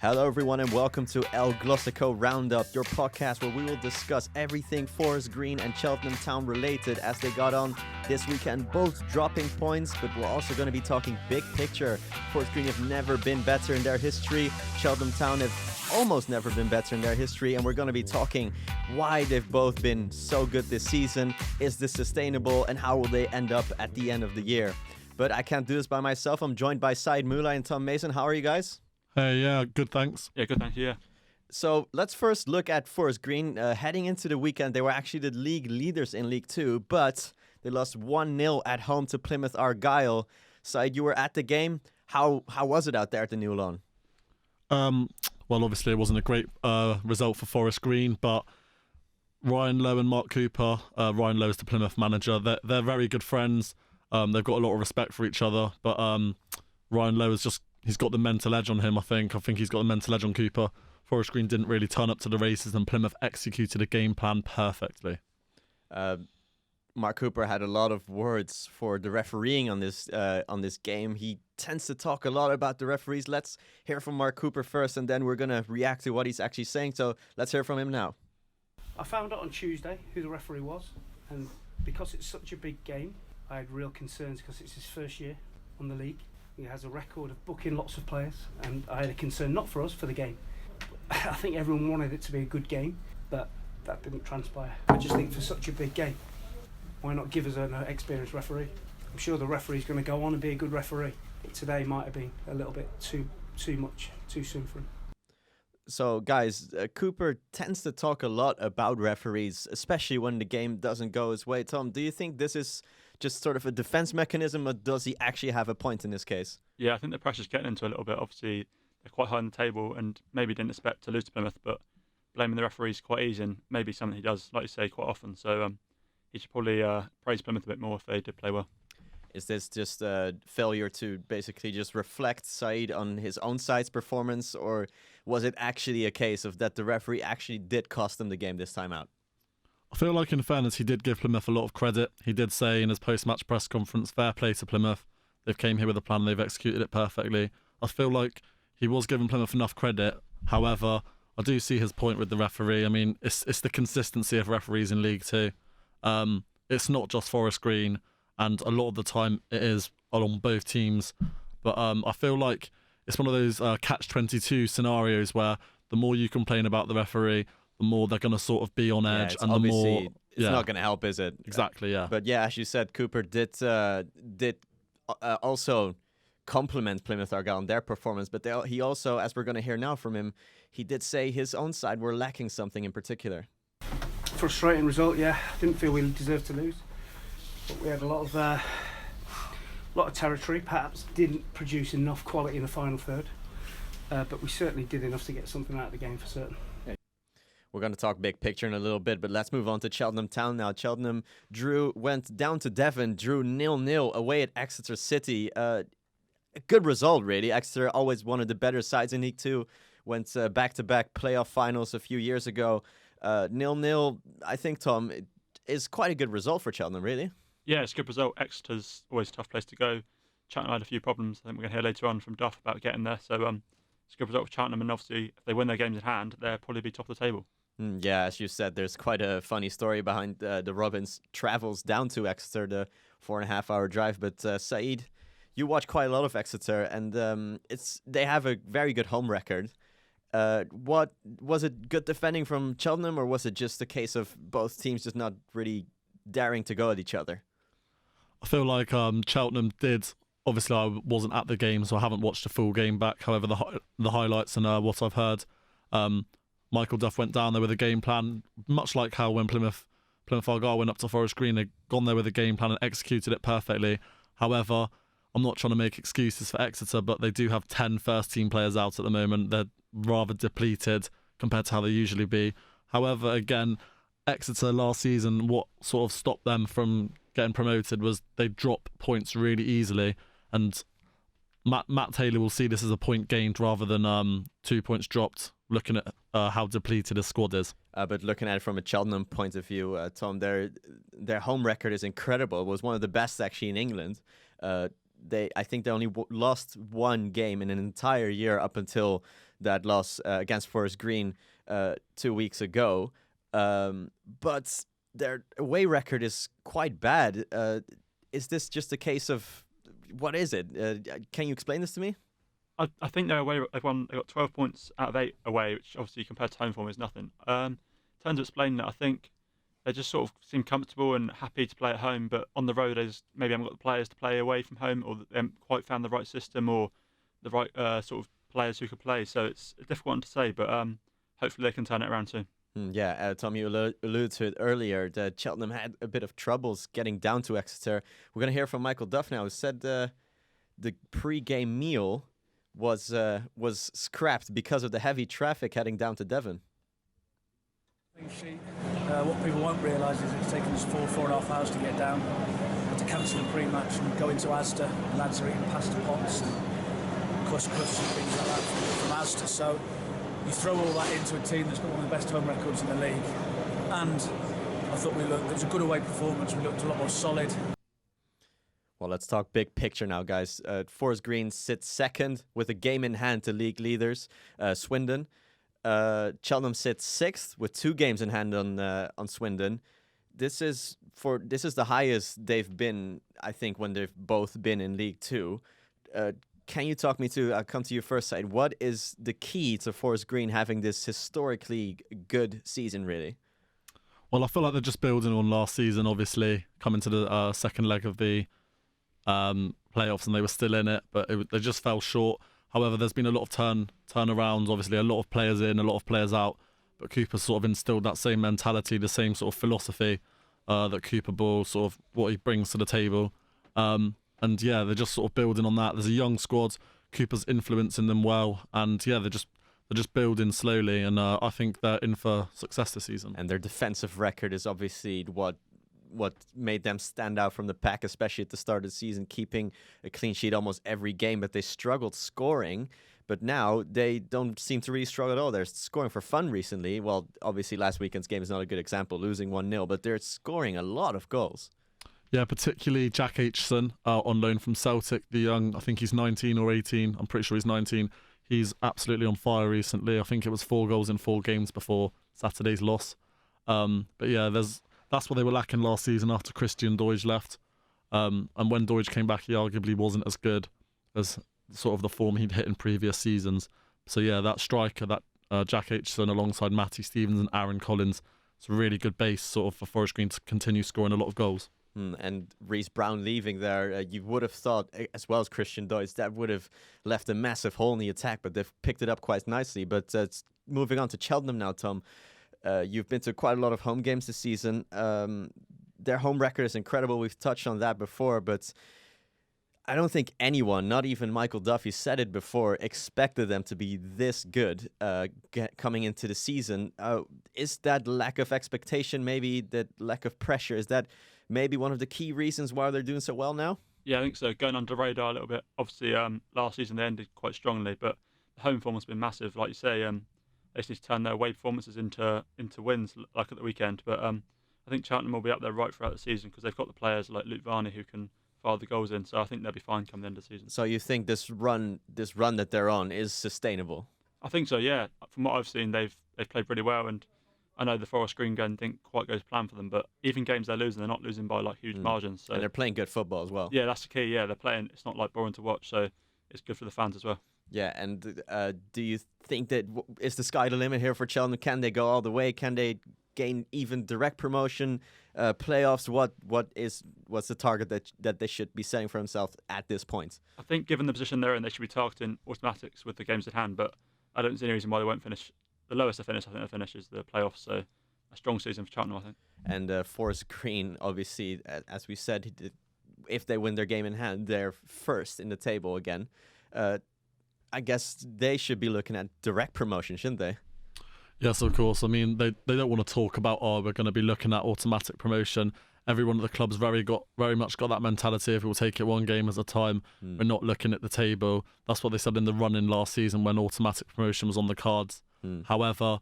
Hello everyone and welcome to El Glosico Roundup, your podcast where we will discuss everything Forest Green and Cheltenham Town related as they got on this weekend, both dropping points, but we're also going to be talking big picture. Forest Green have never been better in their history, Cheltenham Town have almost never been better in their history, and we're going to be talking why they've both been so good this season, is this sustainable, and how will they end up at the end of the year. But I can't do this by myself. I'm joined by Said Mulai and Tom Mason. How are you guys? Hey, yeah, good, thanks. Yeah, good, thank you, yeah. So let's first look at Forest Green. Heading into the weekend, they were actually the league leaders in League 2, but they lost 1-0 at home to Plymouth Argyle. Said, you were at the game. How was it out there at the New Lawn? Well, obviously it wasn't a great result for Forest Green, but Ryan Lowe and Mark Cooper, Ryan Lowe is the Plymouth manager, they're very good friends. They've got a lot of respect for each other, but Ryan Lowe he's got the mental edge on him, I think he's got the mental edge on Cooper. Forest Green didn't really turn up to the races and Plymouth executed a game plan perfectly. Mark Cooper had a lot of words for the refereeing on this game. He tends to talk a lot about the referees. Let's hear from Mark Cooper first, and then we're going to react to what he's actually saying. So let's hear from him now. I found out on Tuesday who the referee was, and because it's such a big game, I had real concerns because it's his first year on the league. He has a record of booking lots of players, and I had a concern, not for us, for the game. I think everyone wanted it to be a good game, but that didn't transpire. I just think for such a big game, why not give us an experienced referee? I'm sure the referee's going to go on and be a good referee. But today might have been a little bit too much, too soon for him. So, guys, Cooper tends to talk a lot about referees, especially when the game doesn't go his way. Tom, do you think this is just sort of a defense mechanism, or does he actually have a point in this case? Yeah, I think the pressure's getting into a little bit. Obviously, they're quite high on the table and maybe didn't expect to lose to Plymouth, but blaming the referees quite easy and maybe something he does, like you say, quite often. So he should probably praise Plymouth a bit more if they did play well. Is this just a failure to basically just reflect Said on his own side's performance, or was it actually a case of that the referee actually did cost them the game this time out? I feel like in fairness he did give Plymouth a lot of credit. He did say in his post-match press conference, fair play to Plymouth. They've came here with a plan, they've executed it perfectly. I feel like he was giving Plymouth enough credit. However, I do see his point with the referee. I mean, it's the consistency of referees in League 2. It's not just Forest Green, and a lot of the time it is along both teams. But I feel like it's one of those catch-22 scenarios where the more you complain about the referee, the more they're going to sort of be on edge, and the more it's not going to help, is it? Exactly, yeah. But yeah, as you said, Cooper did also compliment Plymouth Argyle on their performance, but he also, as we're going to hear now from him, he did say his own side were lacking something in particular. Frustrating result, yeah. Didn't feel we deserved to lose, but we had a lot of territory. Perhaps didn't produce enough quality in the final third, but we certainly did enough to get something out of the game for certain. We're going to talk big picture in a little bit, but let's move on to Cheltenham Town now. Cheltenham went down to Devon, drew 0-0 away at Exeter City. A good result, really. Exeter, always one of the better sides in League 2, went back-to-back playoff finals a few years ago. 0-0, I think, Tom, is quite a good result for Cheltenham, really. Yeah, it's a good result. Exeter's always a tough place to go. Cheltenham had a few problems. I think we're going to hear later on from Duff about getting there. So it's a good result for Cheltenham, and obviously if they win their games in hand, they'll probably be top of the table. Yeah, as you said, there's quite a funny story behind the Robins' travels down to Exeter, the 4.5-hour drive. But Said, you watch quite a lot of Exeter, and they have a very good home record. What was it? Good defending from Cheltenham, or was it just a case of both teams just not really daring to go at each other? I feel like Cheltenham did. Obviously, I wasn't at the game, so I haven't watched the full game back. However, the highlights and what I've heard. Michael Duff went down there with a game plan, much like how when Plymouth Argyle went up to Forest Green, they'd gone there with a game plan and executed it perfectly. However, I'm not trying to make excuses for Exeter, but they do have 10 first-team players out at the moment. They're rather depleted compared to how they usually be. However, again, Exeter last season, what sort of stopped them from getting promoted was they drop points really easily, and Matt Taylor will see this as a point gained rather than 2 points dropped, looking at how depleted his squad is. But looking at it from a Cheltenham point of view, Tom, their home record is incredible. It was one of the best actually in England. I think they only lost one game in an entire year up until that loss against Forest Green 2 weeks ago. But their away record is quite bad. Is this just a case of, what is it? Can you explain this to me? I think they're away. They got 12 points out of 8 away, which obviously compared to home form is nothing. In terms of explaining it, I think they just sort of seem comfortable and happy to play at home, but on the road, they just maybe haven't got the players to play away from home, or they haven't quite found the right system or the right sort of players who could play. So it's a difficult one to say, but hopefully they can turn it around soon. Yeah, Tom, you alluded to it earlier that Cheltenham had a bit of troubles getting down to Exeter. We're going to hear from Michael Duff now, who said the pre-game meal was scrapped because of the heavy traffic heading down to Devon. What people won't realise is it's taken us 4.5 hours to get down. Had to cancel the pre-match and go into Asda. The lads are eating pasta pots and couscous and things like that from Asda. So you throw all that into a team that's got one of the best home records in the league. And I thought it was a good away performance. We looked a lot more solid. Well, let's talk big picture now, guys. Forest Green sits second with a game in hand to league leaders, Swindon. Cheltenham sits sixth with 2 games in hand on Swindon. This is the highest they've been, I think, when they've both been in League Two. Can you talk me to? I'll come to you first, Said. What is the key to Forest Green having this historically good season, really? Well, I feel like they're just building on last season. Obviously, coming to the second leg of the playoffs, and they were still in it, but they just fell short. However, there's been a lot of turnarounds, obviously a lot of players in, a lot of players out, but Cooper's sort of instilled that same mentality, the same sort of philosophy that Cooper Ball, sort of what he brings to the table. And yeah, they're just sort of building on that. There's a young squad, Cooper's influencing them well, and yeah, they're just building slowly, and I think they're in for success this season. And their defensive record is obviously what made them stand out from the pack, especially at the start of the season, keeping a clean sheet almost every game, but they struggled scoring. But now they don't seem to really struggle at all. They're scoring for fun recently. Well, obviously last weekend's game is not a good example, losing 1-0, but they're scoring a lot of goals. Yeah, particularly Jack Aitchison on loan from Celtic, the young, I think he's 19 or 18, I'm pretty sure he's 19. He's absolutely on fire recently. I think it was 4 goals in 4 games before Saturday's loss. But yeah, that's what they were lacking last season after Christian Doige left. And when Doige came back, he arguably wasn't as good as sort of the form he'd hit in previous seasons. So yeah, that striker, that Jack Aitchison alongside Matty Stevens and Aaron Collins, it's a really good base sort of for Forest Green to continue scoring a lot of goals. And Reece Brown leaving there, you would have thought, as well as Christian Doige, that would have left a massive hole in the attack, but they've picked it up quite nicely. But moving on to Cheltenham now, Tom. You've been to quite a lot of home games this season. Their home record is incredible. We've touched on that before, but I don't think anyone, not even Michael Duffy, said it before, expected them to be this good coming into the season. Is that lack of expectation, maybe that lack of pressure, is that maybe one of the key reasons why they're doing so well now? Yeah, I think so. Going under the radar a little bit. Obviously, last season they ended quite strongly, but the home form has been massive. Like you say, they just need to turn their away performances into wins, like at the weekend. But I think Cheltenham will be up there right throughout the season because they've got the players like Luke Varney who can fire the goals in. So I think they'll be fine come the end of the season. So you think this run that they're on is sustainable? I think so. Yeah. From what I've seen, they've played pretty well, and I know the Forest Green game didn't quite go to plan for them. But even games they're losing, they're not losing by like huge margins. So and they're playing good football as well. Yeah, that's the key. Yeah, they're playing. It's not like boring to watch, so it's good for the fans as well. Yeah, and do you think that is the sky the limit here for Cheltenham? Can they go all the way? Can they gain even direct promotion, playoffs? What's the target that they should be setting for themselves at this point? I think given the position they're in, they should be targeting automatics with the games at hand. But I don't see any reason why they won't finish. The lowest they finish, I think they finish is the playoffs. So a strong season for Cheltenham, I think. And Forest Green, obviously, as we said, if they win their game in hand, they're first in the table again. I guess they should be looking at direct promotion, shouldn't they? Yes, of course. I mean, they don't want to talk about, we're going to be looking at automatic promotion. Everyone at the club's very much got that mentality. If we'll take it one game at a time, we're not looking at the table. That's what they said in the run-in last season when automatic promotion was on the cards. However,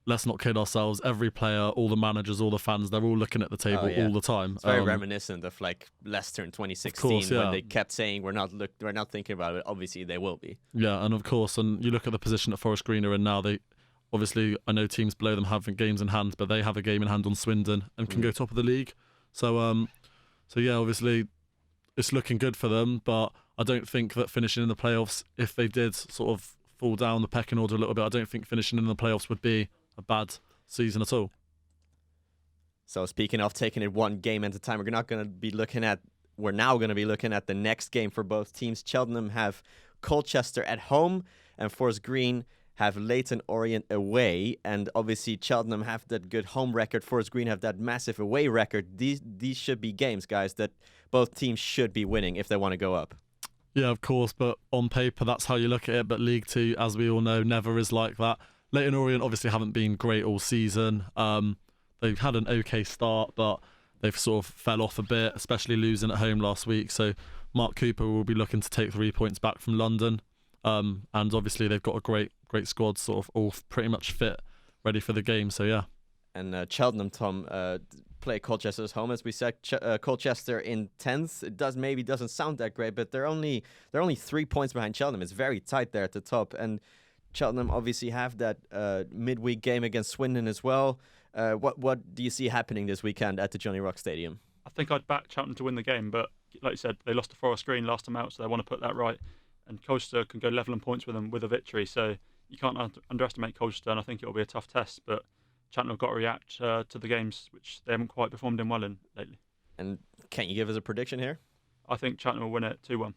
let's not kid ourselves. Every player, all the managers, all the fans, they're all looking at the table all the time. It's very reminiscent of like Leicester in 2016 when they kept saying we're not thinking about it. Obviously, they will be. Yeah, and of course, and you look at the position that Forest Green are in now. They obviously, I know teams below them have games in hand, but they have a game in hand on Swindon and can go top of the league. So, yeah, obviously, it's looking good for them. But I don't think that finishing in the playoffs, if they did sort of fall down the pecking order a little bit, I don't think finishing in the playoffs would be a bad season at all. So speaking of taking it one game at a time, we're now going to be looking at the next game for both teams. Cheltenham have Colchester at home and Forest Green have Leyton Orient away. And obviously Cheltenham have that good home record. Forest Green have that massive away record. These should be games, guys, that both teams should be winning if they want to go up. Yeah, of course, but on paper that's how you look at it. But League Two, as we all know, never is like that. Leyton Orient obviously haven't been great all season. They've had an okay start, but they've sort of fell off a bit, especially losing at home last week. So Mark Cooper will be looking to take 3 points back from London. And obviously they've got a great squad, sort of all pretty much fit, ready for the game. So yeah. And Cheltenham, Tom, play Colchester's home, as we said. Colchester in 10th. It doesn't sound that great, but they're only 3 points behind Cheltenham. It's very tight there at the top. And Cheltenham obviously have that midweek game against Swindon as well. What do you see happening this weekend at the Johnny Rock Stadium? I think I'd back Cheltenham to win the game, but like you said, they lost to Forest Green last time out, so they want to put that right. And Colchester can go level in points with them with a victory, so you can't underestimate Colchester, and I think it'll be a tough test. But Cheltenham have got to react to the games, which they haven't quite performed in well in lately. And can you give us a prediction here? I think Cheltenham will win it 2-1.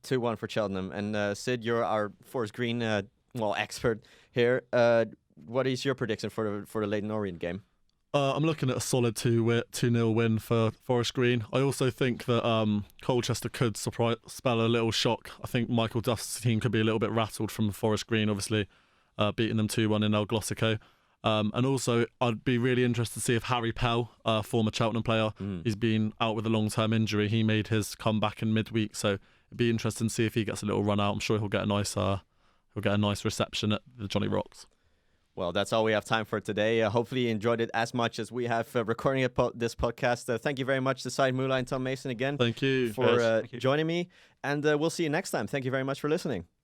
2-1 for Cheltenham. And Sid, you're our Forest Green expert here. What is your prediction for the Leyton Orient game? I'm looking at a solid 2-0 win for Forest Green. I also think that Colchester could spell a little shock. I think Michael Duff's team could be a little bit rattled from Forest Green, obviously beating them 2-1 in El Glosico. And also, I'd be really interested to see if Harry Pell, former Cheltenham player, he's been out with a long-term injury. He made his comeback in midweek, so it'd be interesting to see if he gets a little run out. I'm sure he'll get a nice reception at the Johnny Rocks. Well, that's all we have time for today. Hopefully you enjoyed it as much as we have recording this podcast. Thank you very much to Syed Mullah and Tom Mason again. Thank you for joining me. And we'll see you next time. Thank you very much for listening.